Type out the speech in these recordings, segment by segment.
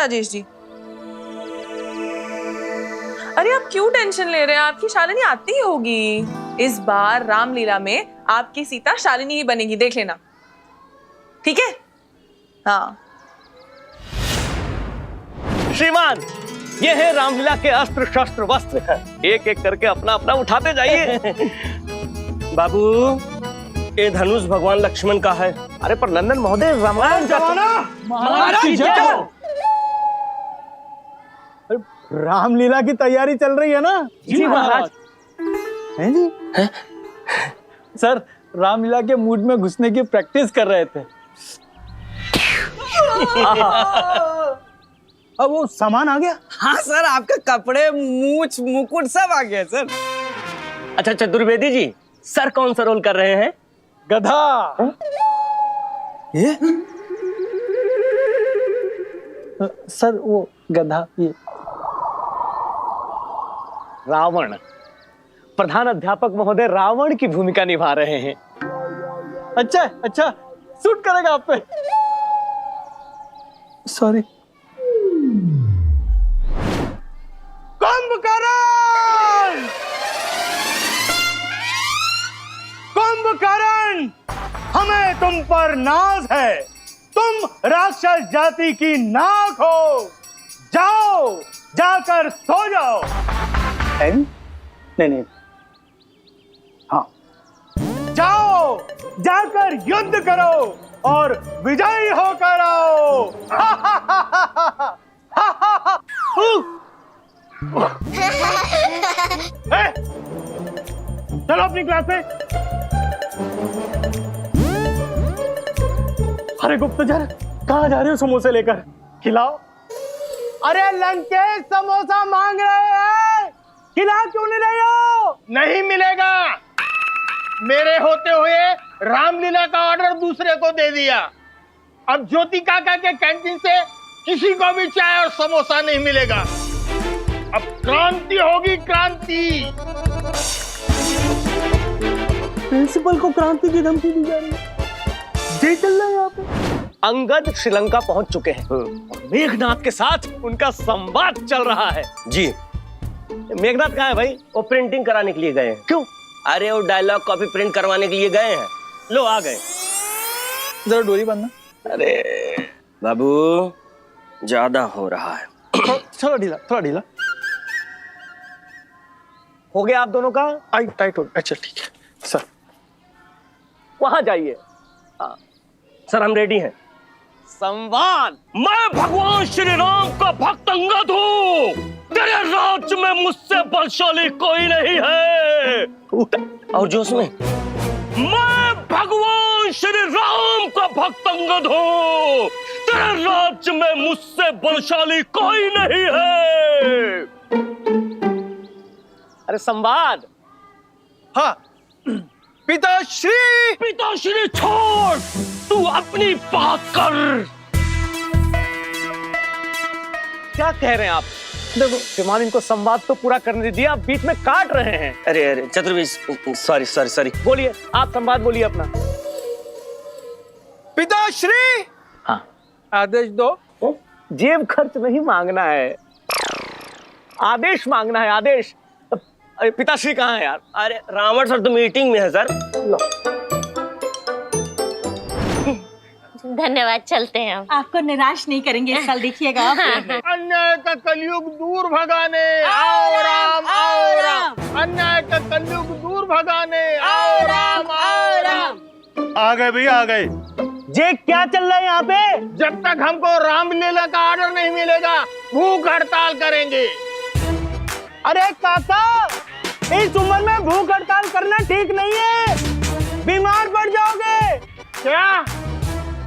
राजेश जी? अरे आप क्यों टेंशन ले रहे हैं? आपकी शालिनी आती ही होगी। इस बार रामलीला में आपकी सीता शालिनी ही बनेगी, देख लेना। ठीक है? हाँ। श्रीमान, ये है रामलीला के अस्त्र शस्त्र वस्त्र, एक एक करके अपना अपना उठाते जाइए। बाबू, ये धनुष भगवान लक्ष्मण का है। अरे पर नंदन महोदय, रामायण का महाराज की जय। रामलीला की तैयारी चल रही है ना? जी महाराज। हैं जी? हैं? सर, रामलीला के मूड में घुसने की प्रैक्टिस कर रहे थे। अब वो सामान आ गया? हाँ सर, आपके कपड़े, मूछ, मुकुट सब आ गया सर। अच्छा चतुर्वेदी जी, सर कौन सा रोल कर रहे हैं? गधा। ये सर वो गधा ये रावण, प्रधान अध्यापक महोदय रावण की भूमिका निभा रहे हैं। अच्छा सूट करेगा आप पे। सॉरी। कुंभकर्ण, कुंभकर्ण, हमें तुम पर नाज है। तुम राक्षस जाति की नाक हो। जाओ, जाकर सो जाओ। नहीं। हाँ, जाओ, जाकर युद्ध करो और विजयी होकर आओ। चलो अपनी क्लास में। अरे गुप्तचर, कहाँ जा रहे हो समोसे लेकर? खिलाओ। अरे लंकेश समोसा मांग रहे हैं, खिला क्यों नहीं रहे हो? नहीं मिलेगा। मेरे होते हुए रामलीला का ऑर्डर दूसरे को दे दिया। अब ज्योति काका के कैंटीन से किसी को भी चाय और समोसा नहीं मिलेगा। अब क्रांति होगी, क्रांति। प्रिंसिपल को क्रांति की धमकी दी जा रही है। जी चल रहा है यहाँ पे। अंगद श्रीलंका पहुंच चुके हैं और मेघनाथ के साथ उनका संवाद चल रहा है। जी। मेघनाथ कहाँ है भाई? वो प्रिंटिंग कराने के लिए गए हैं। क्यों? अरे वो डायलॉग कॉपी प्रिंट करवाने के लिए गए हैं। लो आ गए। जरा डोरी बांधना। अरे बाबू, ज्यादा हो रहा है। थोड़ा ढीला। हो गया आप दोनों का? टाइट हो। अच्छा ठीक है सर। वहां जाइए। सर हम रेडी हैं। संवाद। मैं भगवान श्री राम का भक्त अंगद हूँ। तेरे राज्य में मुझसे बलशाली कोई नहीं है। और जोश में, मैं भगवान श्री राम का भक्त अंगद हूँ। तेरे राज्य में मुझसे बलशाली कोई नहीं है। अरे संवाद। हाँ। पिताश्री छोड़, तू अपनी बात कर। क्या कह रहे हैं आप? देखो श्रीमान, इनको संवाद तो पूरा करने दीजिए, आप बीच में काट रहे हैं। अरे चतुर्वेदी, सॉरी। बोलिए, आप संवाद बोलिए अपना। पिताश्री। हाँ। आदेश दो। जेब खर्च नहीं मांगना है, आदेश मांगना है, आदेश। अरे पिताश्री कहाँ है यार? अरे रावण सर तो मीटिंग में है सर। धन्यवाद, चलते हैं हम। आपको निराश नहीं करेंगे इस साल, देखिएगा आप। अन्याय का कलयुग दूर भगाने आओ राम, आओ राम। अन्याय का कलयुग दूर भगाने आओ राम, आओ राम। आ गए भैया, आ गए। जे क्या चल रहा है यहाँ पे? जब तक हमको रामलीला का ऑर्डर नहीं मिलेगा, भूख हड़ताल करेंगे। अरे काका, इस उम्र में भूख हड़ताल करना ठीक नहीं है, बीमार पड़ जाओगे। क्या?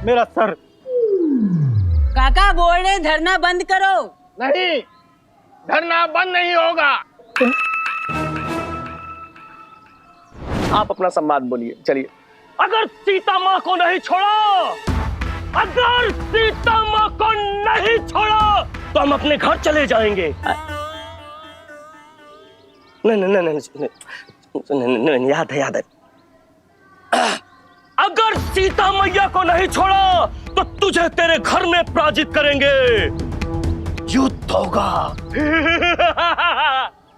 मेरा सर। काका बोल रहे धरना बंद करो। नहीं, धरना बंद नहीं होगा। आप अपना संवाद बोलिए, चलिए। अगर सीता माँ को नहीं छोड़ा, अगर सीता माँ को नहीं छोड़ा, तो हम अपने घर चले जाएंगे। नहीं, याद है। अगर सीता मैया को नहीं छोड़ा तो तुझे तेरे घर में पराजित करेंगे। युद्ध होगा।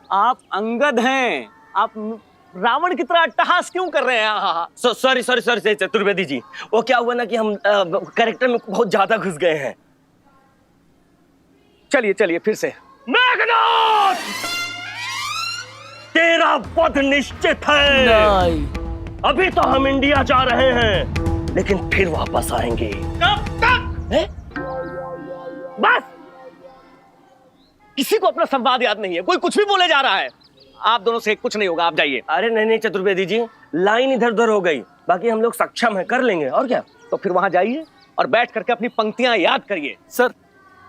आप अंगद हैं, आप रावण की तरह अट्टहास क्यों कर रहे हैं? सॉरी चतुर्वेदी जी, वो क्या हुआ ना कि हम कैरेक्टर में बहुत ज्यादा घुस गए हैं। चलिए चलिए फिर से। मेघनाद, तेरा वध निश्चित है। अभी तो हम इंडिया जा रहे हैं, लेकिन फिर वापस आएंगे। कब तक? बस, किसी को अपना संवाद याद नहीं है, कोई कुछ भी बोले जा रहा है। आप दोनों से कुछ नहीं होगा, आप जाइए। अरे नहीं चतुर्वेदी जी, लाइन इधर उधर हो गई, बाकी हम लोग सक्षम है, कर लेंगे। और क्या? तो फिर वहां जाइए और बैठ करके अपनी पंक्तियां याद करिए। सर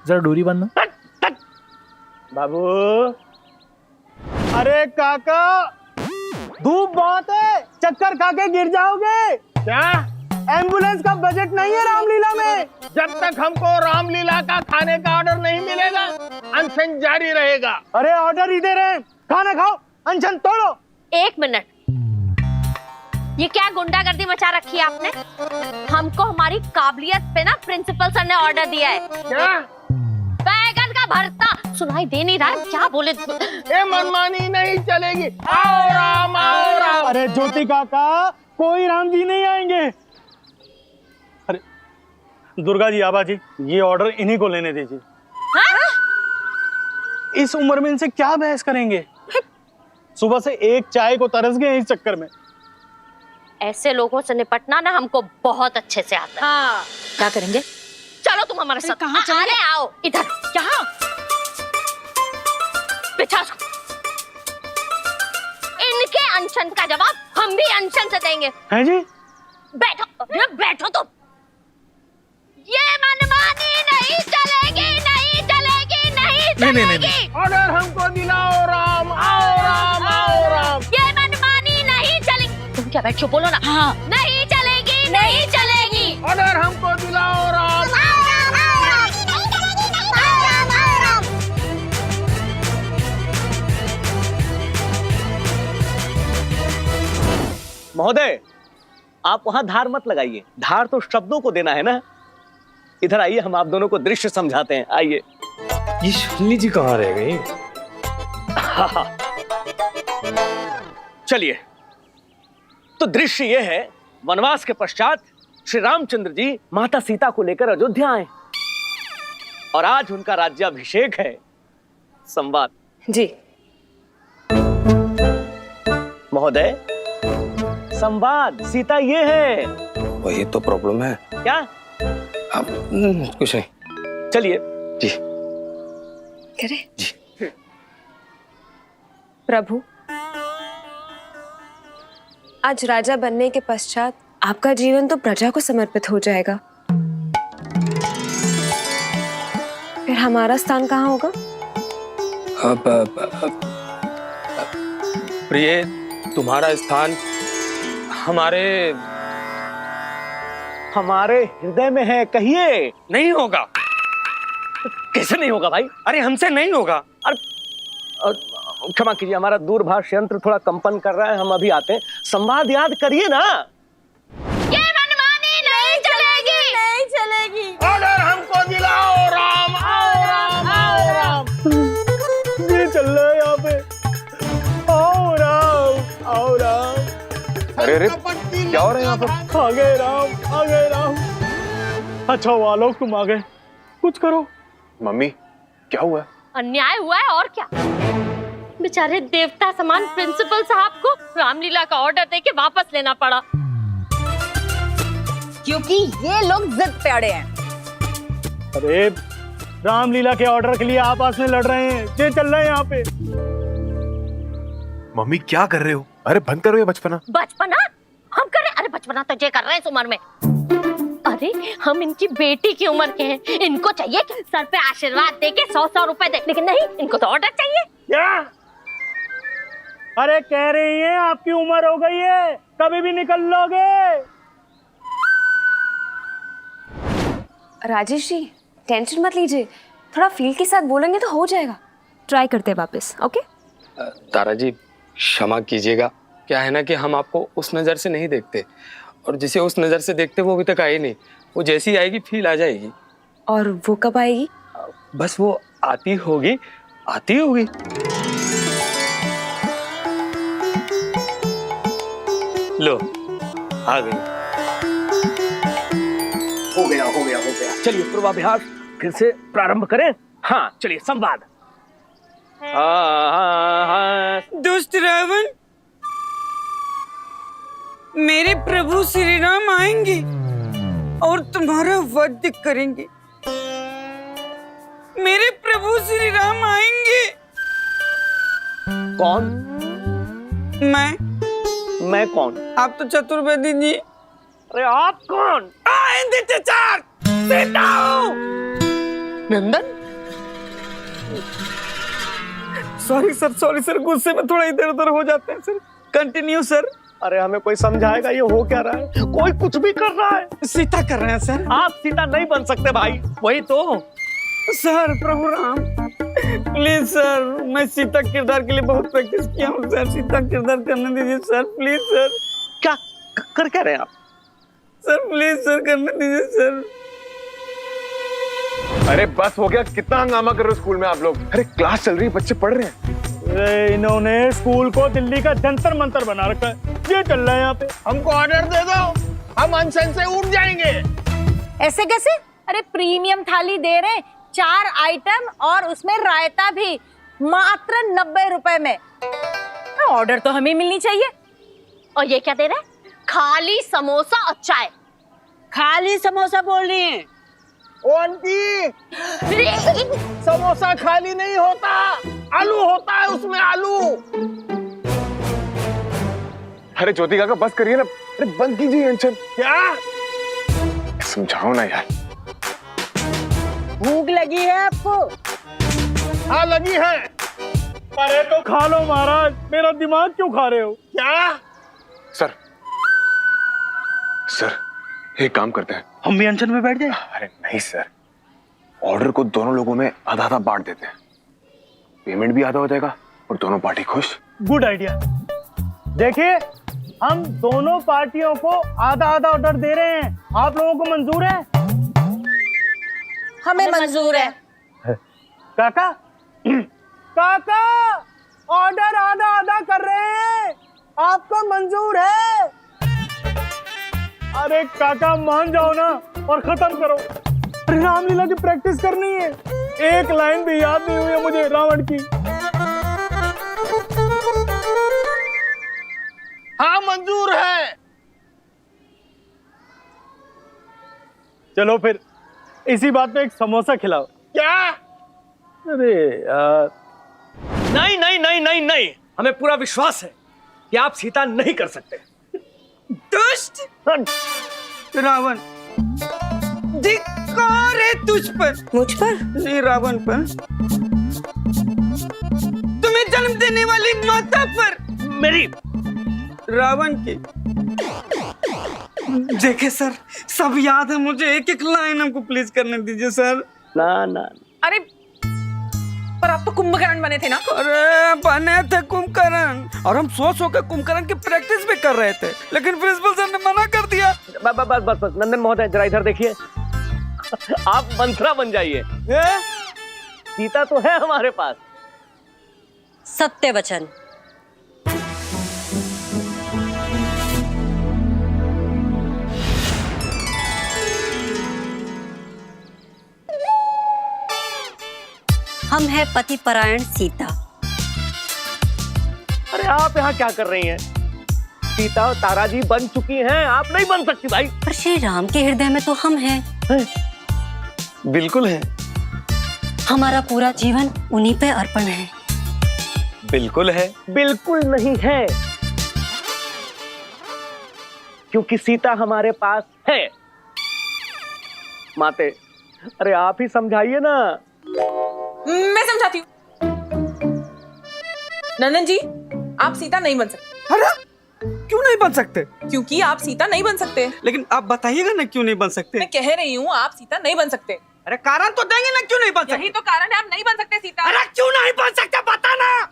जरा डोरी बांधना। बाबू, अरे काका, धूप बहुत है, चक्कर खा के गिर जाओगे। क्या? एम्बुलेंस का बजट नहीं है रामलीला में। जब तक हमको रामलीला का खाने का ऑर्डर नहीं मिलेगा, अनशन जारी रहेगा। अरे ऑर्डर इधर है, खाना खाओ, अनशन तोड़ो। 1 मिनट, ये क्या गुंडागर्दी मचा रखी है आपने? हमको हमारी काबिलियत पे ना प्रिंसिपल सर ने ऑर्डर दिया है। क्या? बैगन का भरता। सुनाई दे नहीं रहा है, क्या बोले? ये मनमानी नहीं चलेगी। आओ राम, आओ राम। अरे ज्योति काका, कोई राम जी नहीं आएंगे। अरे दुर्गा जी, आबा जी, ये ऑर्डर इन्हीं को लेने दीजिए। इस उम्र में इनसे क्या बहस करेंगे? सुबह से एक चाय को तरस गए इस चक्कर में। ऐसे लोगों से निपटना ना हमको बहुत अच्छे से आता है। हाँ। क्या करेंगे? चलो तुम हमारे साथ। कहाँ चलेंगे? अरे आओ इधर। यहाँ बिछा। इनके अनशन का जवाब हम भी अनशन से देंगे। हैं जी? बैठो, बैठो तुम। ये मनमानी नहीं चलेगी, नहीं चलेगी, नहीं चलेगी। ऑर्डर हमको दिलाओ राम, आओ राम, आओ राम। ये मनमानी नहीं चलेगी। तुम क्या बैठो, बोलो ना। हाँ। नहीं चलेगी, नहीं चलेगी। ऑर्डर हमको दिलाओ राम। महोदय, आप वहां धार मत लगाइए, धार तो शब्दों को देना है ना। इधर आइए, हम आप दोनों को दृश्य समझाते हैं, आइए। ये शालिनी जी कहाँ रह गई? चलिए, तो दृश्य ये है, वनवास के पश्चात श्री रामचंद्र जी माता सीता को लेकर अयोध्या आए और आज उनका राज्याभिषेक है। संवाद जी। महोदय, संवाद सीता ये है। वही तो प्रॉब्लम है। क्या? अब कुछ नहीं। चलिए जी। करे जी। प्रभु, आज राजा बनने के पश्चात आपका जीवन तो प्रजा को समर्पित हो जाएगा, फिर हमारा स्थान कहाँ होगा? अब प्रिय, तुम्हारा स्थान हमारे हृदय में है, कहिए। नहीं होगा। कैसे नहीं होगा भाई? अरे हमसे नहीं होगा। अरे क्षमा कीजिए, हमारा दूरभाष यंत्र थोड़ा कंपन कर रहा है, हम अभी आते हैं। संवाद याद करिए ना। ये मनमानी नहीं चलेगी, नहीं चलेगी। ऑर्डर हमको दिलाओ राम, आओ राम, आओ राम। ये चल रहा है यहाँ पे। आओ राम, आओ राम। अरे क्या हो रहा है यहाँ पर? आ गए राम, आ गए राम। अच्छा हुआ लोग तुम आ गए, कुछ करो। मम्मी, क्या हुआ? अन्याय हुआ है और क्या। बेचारे देवता समान प्रिंसिपल साहब को रामलीला का ऑर्डर देके वापस लेना पड़ा, क्योंकि ये लोग जिद पे अड़े हैं। अरे रामलीला के ऑर्डर के लिए आपस में लड़ रहे हैं, ये चल रहा है यहाँ पे। मम्मी क्या कर रहे हो? अरे बंद करो ये बचपना। बचपना हम कर रहे? अरे बचपना तो ये कर रहे हैं इस उम्र में। अरे हम इनकी बेटी की उम्र के हैं, इनको चाहिए कि सर पे आशीर्वाद देके 100-100 रुपए दे, लेकिन नहीं, इनको तो ऑर्डर चाहिए। क्या? अरे कह रही हैं आपकी उम्र हो गई है, कभी भी निकल लोगे। राजेश जी, टेंशन मत लीजिए, थोड़ा फील के साथ बोलेंगे तो हो जाएगा। ट्राई करते हैं वापस, ओके? तारा जी क्षमा कीजिएगा, क्या है ना कि हम आपको उस नज़र से नहीं देखते, और जिसे उस नज़र से देखते वो अभी तक आई नहीं। वो जैसी आएगी फील आ जाएगी। और वो कब आएगी? बस वो आती होगी, आती होगी। लो आ गई। हो गया हो गया हो गया। चलिए पूर्वाभ्यास फिर से प्रारंभ करें। हाँ चलिए संवाद। दुष्ट रावण, मेरे प्रभु श्री राम आएंगे और तुम्हारा वध करेंगे। मेरे प्रभु श्री राम आएंगे। कौन? मैं कौन? आप तो चतुर्वेदी जी। अरे आप कौन? नंदन, सॉरी सर, गुस्से में थोड़ा इधर उधर हो जाते हैं सर। Continue sir. अरे हमें कोई समझाएगा ये हो क्या रहा है? कोई कुछ भी कर रहा है। सीता कर रहे हैं सर। आप सीता नहीं बन सकते भाई। वही तो sir, Prabhu Ram please sir, मैं सीता किरदार के लिए बहुत प्रैक्टिस किया हूँ सर। सीता किरदार करने दीजिए सर, प्लीज सर। क्या कर क्या रहे हैं आप? सर प्लीज सर, करने दीजिए सर। अरे बस हो गया, कितना हंगामा कर रहे हो स्कूल में आप लोग? अरे क्लास चल रही है, बच्चे पढ़ रहे हैं। अरे इन्होंने स्कूल को दिल्ली का जंतर मंतर बना रखा है। ये चल रहा है यहाँ पे। हमको ऑर्डर दे दो, हम अनशन से उठ जाएंगे। ऐसे कैसे? अरे प्रीमियम थाली दे रहे, 4 आइटम और उसमें रायता भी, मात्र 90 रुपए में। ऑर्डर तो हमें मिलनी चाहिए। और ये क्या दे रहे? खाली समोसा और चाय। खाली समोसा बोल रही हैं? ओ आंटी, समोसा खाली नहीं होता, आलू होता है उसमें, आलू। अरे ज्योति काका बस करिए ना। अरे बंद कीजिए अनशन। क्या? समझाओ ना यार। भूख लगी है आपको? हाँ लगी है। अरे तो खा लो महाराज, मेरा दिमाग क्यों खा रहे हो? क्या? सर एक काम करते हैं, हम भी अनशन में बैठ जाए। अरे नहीं सर, ऑर्डर को दोनों लोगों में आधा आधा बांट देते हैं, पेमेंट भी आधा हो जाएगा और दोनों पार्टी खुश। Good idea. देखिए, हम दोनों पार्टियों को आधा आधा ऑर्डर दे रहे हैं। आप लोगों को मंजूर है? हमें मंजूर है। काका काका, ऑर्डर आधा आधा कर रहे हैं, आपको मंजूर है? अरे काका मान जाओ ना और खत्म करो। अरे रामलीला की प्रैक्टिस करनी है। एक लाइन भी याद नहीं हुई है मुझे रावण की। हाँ मंजूर है। चलो फिर इसी बात पे एक समोसा खिलाओ। क्या? अरे यार, नहीं नहीं नहीं नहीं नहीं, हमें पूरा विश्वास है कि आप सीता नहीं कर सकते। दुष्ट रावण, धिक्कार है तुझ पर। मुझ पर? नहीं, रावण पर। तुम्हें जन्म देने वाली माता पर। मेरी रावण की। देखे सर, सब याद है मुझे, एक एक लाइन हमको प्लीज करने दीजिए सर। ना ना, अरे पर आप तो कुंभकर्ण बने थे ना? अरे बने थे कुंभकर्ण, और हम सो के कुंभकर्ण की प्रैक्टिस भी कर रहे थे, लेकिन प्रिंसिपल सर ने मना कर दिया। बस नंदन महोदय जरा इधर देखिए। आप मंत्रा बन जाइए। सीता तो है हमारे पास। सत्य वचन। हम है पति परायण सीता। अरे आप यहाँ क्या कर रही हैं? सीता और तारा जी बन चुकी हैं, आप नहीं बन सकती भाई। पर श्री राम के हृदय में तो हम हैं। बिल्कुल है, हमारा पूरा जीवन उन्हीं पे अर्पण है। बिल्कुल है। बिल्कुल नहीं है, क्योंकि सीता हमारे पास है। माते, अरे आप ही समझाइए ना। मैं समझाती हूँ। नंदन जी, आप सीता नहीं बन सकते। अरे क्यों नहीं बन सकते? क्योंकि आप सीता नहीं बन सकते। लेकिन आप बताइएगा ना क्यों नहीं बन सकते? मैं कह रही हूँ आप सीता नहीं बन सकते। अरे कारण तो देंगे ना, क्यों नहीं बन सकते? यही तो कारण है, आप नहीं बन सकते सीता। अरे क्यों नहीं बन सकते बता ना।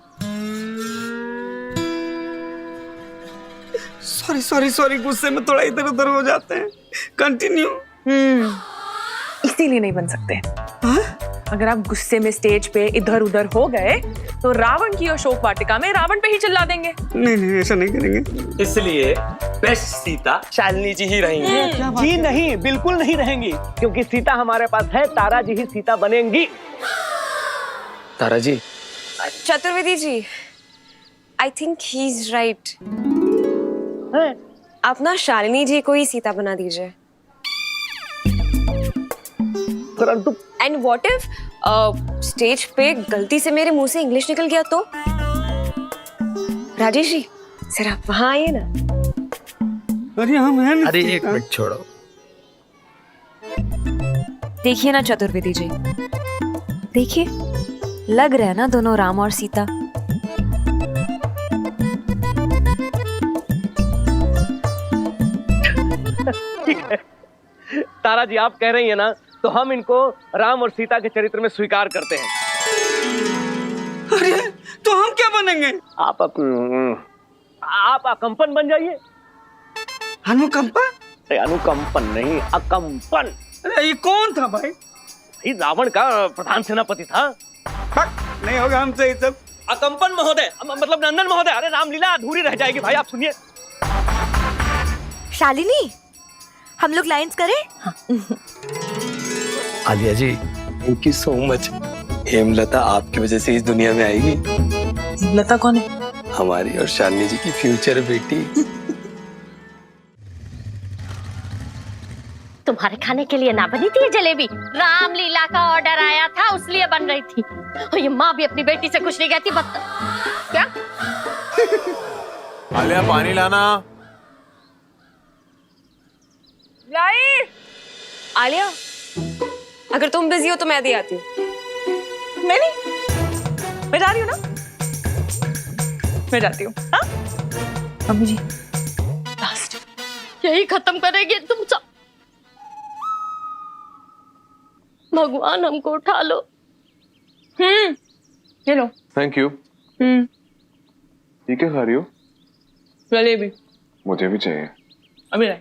सॉरी, गुस्से में थोड़ा इधर उधर हो जाते हैं। कंटिन्यू। इसीलिए नहीं बन सकते। हाँ? अगर आप गुस्से में स्टेज पे इधर उधर हो गए तो रावण की अशोक वाटिका में रावण पे ही चिल्ला देंगे। नहीं नहीं ऐसा नहीं करेंगे। इसलिए बेस्ट सीता शालिनी जी ही रहेंगी। जी नहीं, बिल्कुल नहीं रहेंगी, क्योंकि सीता हमारे पास है, तारा जी ही सीता बनेंगी। Tara ji, Chaturvedi ji, I think he is right. आप ना शालिनी जी को ही सीता बना दीजिए। परंतु एंड व्हाट इफ स्टेज पे गलती से मेरे मुंह से इंग्लिश निकल गया तो? राजेश जी, सर आप वहां आइए ना। अरे हम हैं ना। अरे एक मिनट छोड़ो। देखिए ना चतुर्वेदी जी, देखिए लग रहा है ना दोनों राम और सीता। तारा जी आप कह रही है ना, तो हम इनको राम और सीता के चरित्र में स्वीकार करते हैं। अरे तो हम क्या बनेंगे? आप अकंपन बन जाइए। अनुकंपा? अरे अनुकंपन नहीं, अकंपन। अरे ये कौन था भाई? भाई रावण का प्रधान सेनापति था। नहीं होगा हमसे ये सब। अकंपन महोदय, मतलब नंदन महोदय। अरे रामलीला अधूरी रह जाएगी भाई, आप सुनिए। शालिनी, हम लोग लाइंस करें? Alia ji, thank you so much. Hemlata आपकी वजह से इस दुनिया में आएगी। हेमलता कौन है? हमारी और शालिनी जी की फ्यूचर बेटी। तुम्हारे खाने के लिए ना बनी थी ये जलेबी? रामलीला का ऑर्डर आया था, उसलिए बन रही थी। और ये माँ भी अपनी बेटी से खुश नहीं कहती। क्या? आलिया पानी लाना। लाई। आलिया, अगर तुम बिजी हो तो मैं दे आती हूँ। नहीं, मैं जा रही हूँ ना, मैं जाती हूँ। हाँ मम्मी जी, लास्ट यही खत्म करेगी तुम सब। भगवान हमको उठा लो। ये लो। Thank you. ये क्या खा रही हो? जलेबी। मुझे भी चाहिए। अभी नहीं।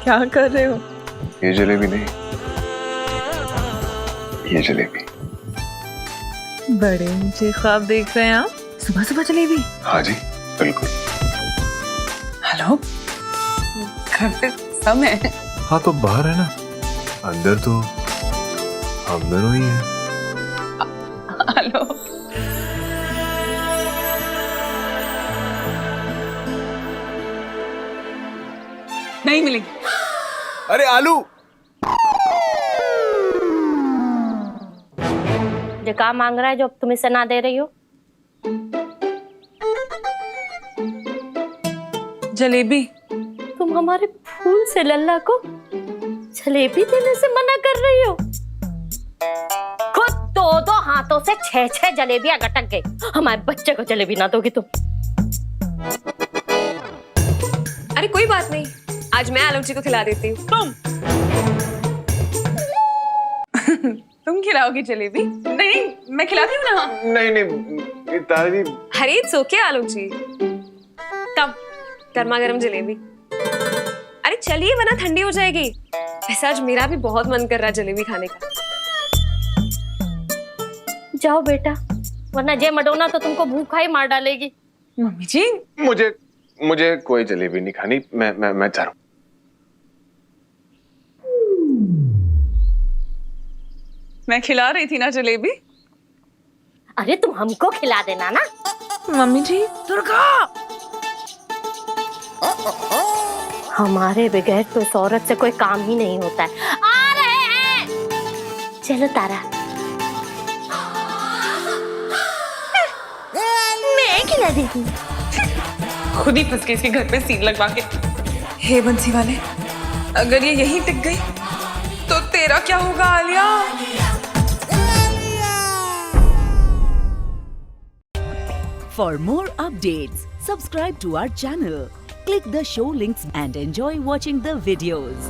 क्या कर रहे हो? ये जलेबी नहीं, ये जलेबी। बड़े ऊंचे ख्वाब देख रहे हैं आप? सुबह सुबह जलेबी? हाँ जी बिल्कुल। हेलो, घर पे सब है? हाँ तो बाहर है ना, अंदर तो हम दोनों ही हैं। हेलो, नहीं मिलेगी। अरे आलू, जो काम मांग रहा है जो अब तुम इसे ना दे रही हो। जलेबी। तुम हमारे फूल से लल्ला को जलेबी देने से मना कर रही हो। खुद दो हाथों से 6 जलेबियां गटक गई। हमारे बच्चे को जलेबी ना दोगी तुम? अरे कोई बात नहीं, आज मैं आलोक जी को खिला देती हूँ। तुम खिलाओगी जलेबी? नहीं, मैं खिलाती हूँ ना। नहीं नहीं तारा जी। अरे इट्स ओके आलोक जी, कब गर्मा गर्म जलेबी। अरे चलिए वरना ठंडी हो जाएगी। वैसे आज मेरा भी बहुत मन कर रहा है जलेबी खाने का। जाओ बेटा, वरना जय मडोना तो तुमको भूखा ही मार डालेगी। मम्मी जी, मुझे कोई जलेबी नहीं खानी। मैं जा रहा हूँ। मैं खिला रही थी ना जलेबी। अरे तुम हमको खिला देना ना। मम्मी जी। दुर्गा, हमारे बगैर तो इस औरत से कोई काम ही नहीं होता है। आ रहे हैं। चलो तारा, मैं खिला देती। खुद ही फंस गई इसके घर पे सील लगवा के। हे बंसी वाले, अगर ये यहीं टिक गई तो तेरा क्या होगा Alia? For more updates, subscribe to our channel, click the show links and enjoy watching the videos.